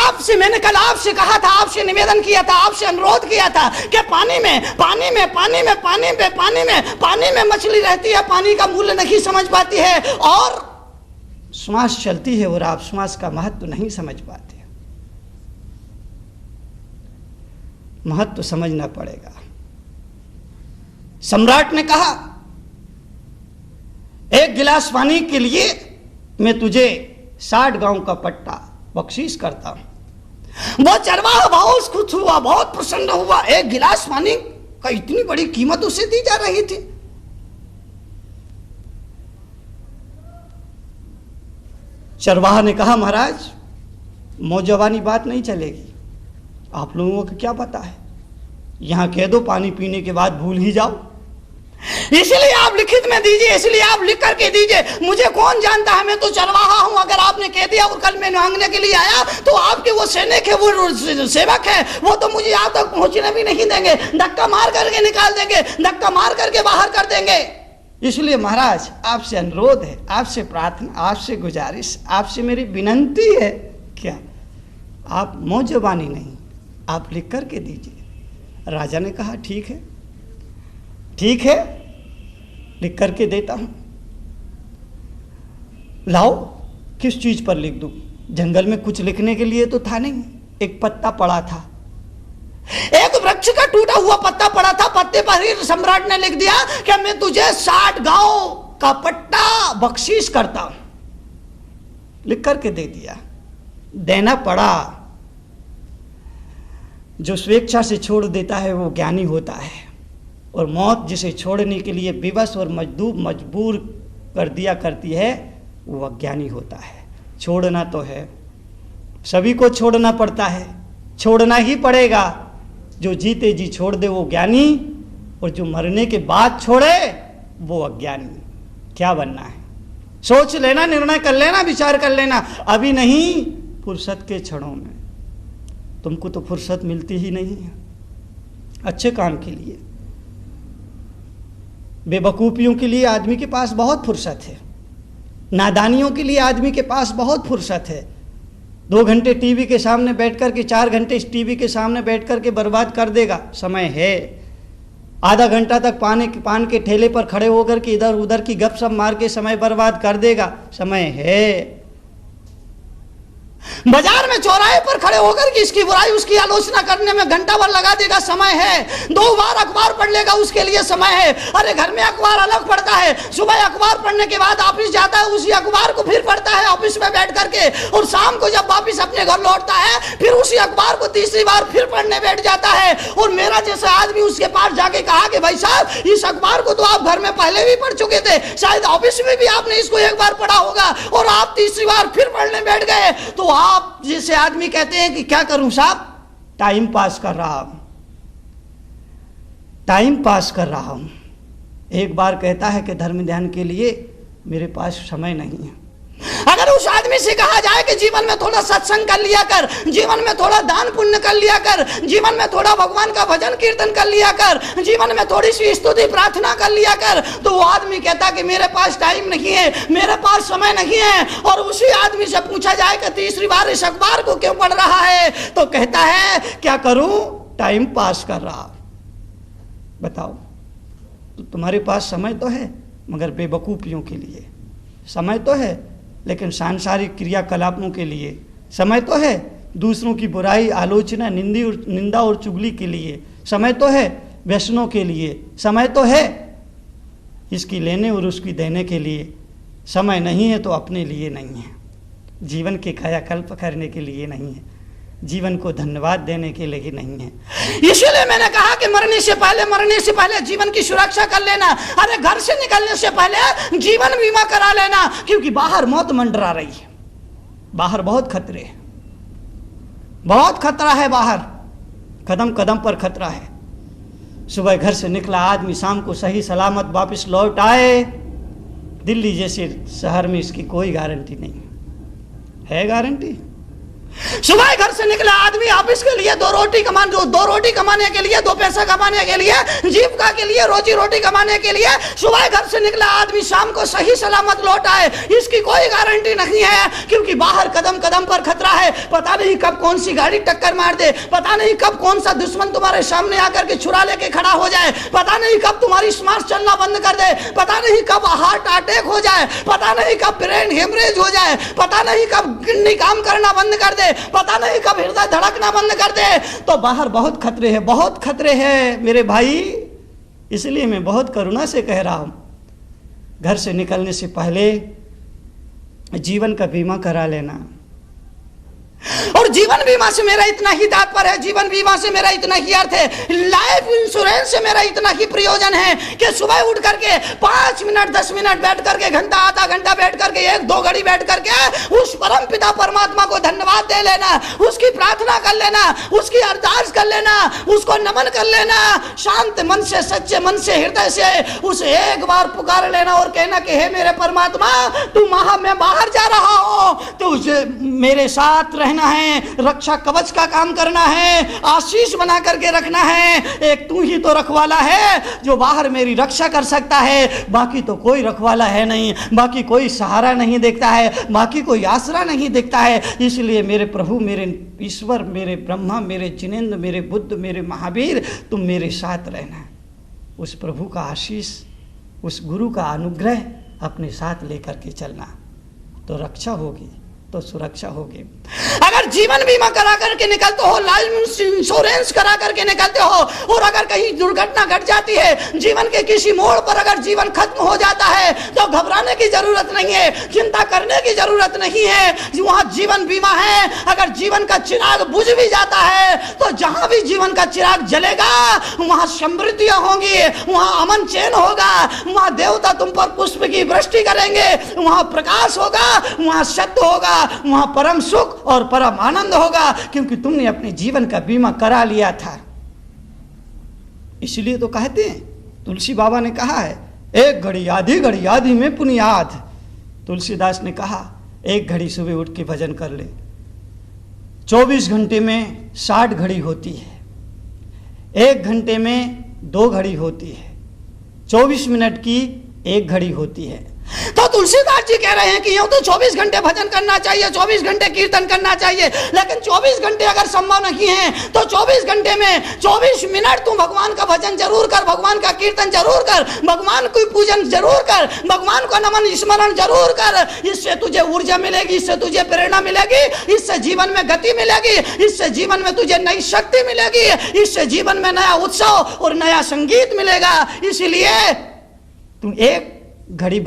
आपसे मैंने कल आपसे कहा था, आपसे निवेदन किया था, आपसे अनुरोध किया था कि पानी में मछली रहती है, पानी का मूल्य नहीं समझ पाती है, और श्वास चलती है और आप श्वास का महत्व नहीं समझ पाते। महत्व समझना पड़ेगा। सम्राट ने कहा, एक गिलास पानी के लिए मैं तुझे 60 गांव का पट्टा बख्शीश करता हूं। वो चरवाहा बहुत खुश हुआ, बहुत प्रसन्न हुआ। एक गिलास पानी का इतनी बड़ी कीमत उसे दी जा रही थी। चरवाहा ने कहा, महाराज मौजवानी बात नहीं चलेगी, आप लोगों को क्या पता है, यहां कह दो पानी पीने के बाद भूल ही जाओ, इसलिए आप लिखित में दीजिए, इसलिए आप लिख करके दीजिए। मुझे कौन जानता है, मैं तो चरवाहा हूं। अगर आपने कह दिया और कल मैं मांगने के लिए आया तो आपके वो सैनिक है, वो सेवक है, वो तो मुझे यहां तक पहुंचने भी नहीं देंगे, धक्का मार करके निकाल देंगे, धक्का मार करके बाहर कर देंगे। इसलिए महाराज आपसे अनुरोध है, आपसे प्रार्थना, आपसे गुजारिश, आपसे मेरी विनंती है, क्या आप मौजबानी नहीं, आप लिख करके दीजिए। राजा ने कहा, ठीक है, ठीक है, लिख करके देता हूं। लाओ, किस चीज पर लिख दूं? जंगल में कुछ लिखने के लिए तो था नहीं। एक पत्ता पड़ा था, एक वृक्ष का टूटा हुआ पत्ता पड़ा था। पत्ते पर ही सम्राट ने लिख दिया कि मैं तुझे 60 गांव का पट्टा बख्शीश करता हूं। लिख करके दे दिया। देना पड़ा। जो स्वेच्छा से छोड़ देता है वो ज्ञानी होता है, और मौत जिसे छोड़ने के लिए विवश और मजबूर कर दिया करती है वो अज्ञानी होता है। छोड़ना तो है, सभी को छोड़ना पड़ता है, छोड़ना ही पड़ेगा। जो जीते जी छोड़ दे वो ज्ञानी, और जो मरने के बाद छोड़े वो अज्ञानी। क्या बनना है सोच लेना, निर्णय कर लेना, विचार कर लेना। अभी नहीं, फुर्सत के क्षणों में। तुमको तो फुर्सत मिलती ही नहीं है अच्छे काम के लिए। बेवकूफियों के लिए आदमी के पास बहुत फुर्सत है, नादानियों के लिए आदमी के पास बहुत फुर्सत है। 2 घंटे टीवी के सामने बैठ कर के, 4 घंटे टीवी के सामने बैठ कर के बर्बाद कर देगा, समय है। आधा घंटा तक पान के ठेले पर खड़े होकर के इधर उधर की गपशप मार के समय बर्बाद कर देगा, समय है। बाजार में चौराहे पर खड़े होकर के इसकी बुराई उसकी आलोचना करने में घंटा भर लगा देगा, समय है। 2 बार अखबार पढ़ लेगा, उसके लिए समय है। अरे घर में अखबार अलग पढ़ता है, सुबह अखबार पढ़ने के बाद ऑफिस जाता है, उसी अखबार को फिर पढ़ता है ऑफिस में बैठ करके, और शाम को जब वापिस अपने घर लौटता है फिर उसी अखबार को तीसरी बार फिर पढ़ने बैठ जाता है। और मेरा जैसा आदमी उसके पास जाके कहा कि भाई साहब, इस अखबार को तो आप घर में पहले भी पढ़ चुके थे, शायद ऑफिस में भी आपने इसको एक बार पढ़ा होगा, और आप तीसरी बार फिर पढ़ने बैठ गए। तो आप जिसे आदमी कहते हैं कि क्या करूं साहब, टाइम पास कर रहा हूं, टाइम पास कर रहा हूं। एक बार कहता है कि धर्म ध्यान के लिए मेरे पास समय नहीं है। अगर उस आदमी से कहा जाए कि जीवन में थोड़ा सत्संग कर लिया कर, जीवन में थोड़ा दान पुण्य कर लिया कर, जीवन में थोड़ा भगवान का भजन कीर्तन कर लिया कर, जीवन में थोड़ी सी स्तुति प्रार्थना कर लिया कर, तो वो आदमी कहता कि मेरे पास टाइम नहीं है, मेरे पास समय नहीं है। और उसी आदमी से पूछा जाए कि तीसरी बार इस अखबार को क्यों पढ़ रहा है, तो कहता है क्या करूं, टाइम पास कर रहा। बताओ, तो तुम्हारे पास समय तो है मगर बेवकूफियों के लिए, समय तो है लेकिन सांसारिक क्रियाकलापों के लिए समय तो है, दूसरों की बुराई आलोचना निंदा और चुगली के लिए समय तो है, व्यसनों के लिए समय तो है, इसकी लेने और उसकी देने के लिए समय नहीं है। तो अपने लिए नहीं है, जीवन के कायाकल्प करने के लिए नहीं है, जीवन को धन्यवाद देने के लिए नहीं है। इसलिए मैंने कहा कि मरने से पहले जीवन की सुरक्षा कर लेना। अरे घर से निकलने से पहले जीवन बीमा करा लेना, क्योंकि बाहर मौत मंडरा रही है, बाहर बहुत खतरे हैं, बहुत खतरा है बाहर, कदम कदम पर खतरा है। सुबह घर से निकला आदमी शाम को सही सलामत वापस लौट आए, दिल्ली जैसे शहर में इसकी कोई गारंटी नहीं है। गारंटी? सुबह घर से निकला आदमी ऑफिस के लिए दो रोटी कमाने के लिए, दो पैसा कमाने के लिए, जीविका के लिए, रोजी रोटी कमाने के लिए सुबह घर से निकला आदमी शाम को सही सलामत लौट आए, इसकी कोई गारंटी नहीं है, क्योंकि बाहर कदम कदम पर खतरा है। पता नहीं कब कौन सी गाड़ी टक्कर मार दे, पता नहीं कब कौन सा दुश्मन तुम्हारे सामने आकर के छुरा लेके खड़ा हो जाए, पता नहीं कब तुम्हारी सांस चलना बंद कर दे, पता नहीं कब हार्ट अटैक हो जाए, पता नहीं कब ब्रेन हेमरेज हो जाए, पता नहीं कब किडनी काम करना बंद कर दे, पता नहीं कब हृदय धड़कना बंद कर दे। तो बाहर बहुत खतरे हैं, बहुत खतरे हैं मेरे भाई। इसलिए मैं बहुत करुणा से कह रहा हूं, घर से निकलने से पहले जीवन का बीमा करा लेना। और जीवन बीमा से मेरा इतना ही तात्पर्य है, जीवन बीमा से मेरा इतना ही अर्थ है, लाइफ इंश्योरेंस से मेरा इतना ही प्रयोजन है कि सुबह उठ करके 5 मिनट 10 मिनट बैठ करके, घंटा आधा घंटा बैठ करके, 1-2 घड़ी बैठ करके उस परम पिता परमात्मा को धन्यवाद दे लेना, उसकी प्रार्थना कर लेना, उसकी अरदास कर लेना, उसको नमन कर लेना, शांत मन से, सच्चे मन से, हृदय से उसे एक बार पुकार लेना और कहना कि हे मेरे परमात्मा, तू मैं बाहर जा रहा हूं, तुझे मेरे साथ रहना है, रक्षा कवच का काम करना है, आशीष बना करके रखना है। एक तू ही तो रखवाला है जो बाहर मेरी रक्षा कर सकता है, बाकी तो कोई रखवाला है नहीं, बाकी कोई सहारा नहीं देखता है, बाकी कोई आसरा नहीं देखता है। इसलिए मेरे प्रभु, मेरे ईश्वर, मेरे ब्रह्मा, मेरे जिनेंद्र, मेरे बुद्ध, मेरे महावीर, तुम मेरे साथ रहना। उस प्रभु का आशीष, उस गुरु का अनुग्रह अपने साथ लेकर के चलना, तो रक्षा होगी, तो सुरक्षा होगी। अगर जीवन बीमा करा करके निकलते हो, लाइफ इंश्योरेंस करा करके निकलते हो, और अगर कहीं दुर्घटना घट जाती है, जीवन के किसी मोड़ पर अगर जीवन खत्म हो जाता है, तो घबराने की जरूरत नहीं है, चिंता करने की जरूरत नहीं है। वहां जीवन बीमा है। अगर जीवन का चिराग बुझ भी जाता है, तो जहां भी जीवन का चिराग जलेगा वहां समृद्धियां होंगी, वहां अमन चैन होगा, वहां देवता तुम पर पुष्प की वृष्टि करेंगे, वहां प्रकाश होगा, वहां सत्य होगा, वहां परम सुख और परम आनंद होगा, क्योंकि तुमने अपने जीवन का बीमा करा लिया था। इसलिए तो कहते हैं, तुलसी बाबा ने कहा है, एक घड़ी आधी में पुनियाद। तुलसीदास ने कहा, एक घड़ी सुबह उठ के भजन कर ले, 24 घंटे में 60 घड़ी होती है, 1 घंटे में 2 घड़ी होती है, 24 मिनट की 1 घड़ी होती है। तो तुलसीदास जी कह रहे हैं कि यूं तो 24 घंटे भजन करना चाहिए, 24 घंटे कीर्तन करना चाहिए, लेकिन 24 घंटे अगर संभव नहीं है, तो 24 घंटे में 24 मिनट तू भगवान का भजन जरूर कर, भगवान का कीर्तन जरूर कर, भगवान को पूजन जरूर कर, भगवान को नमन स्मरण जरूर कर। इससे तुझे ऊर्जा मिलेगी, इससे तुझे प्रेरणा मिलेगी, इससे जीवन में गति मिलेगी, इससे जीवन में तुझे नई शक्ति मिलेगी, इससे जीवन में नया उत्सव और नया संगीत मिलेगा। इसलिए तुम एक घड़ी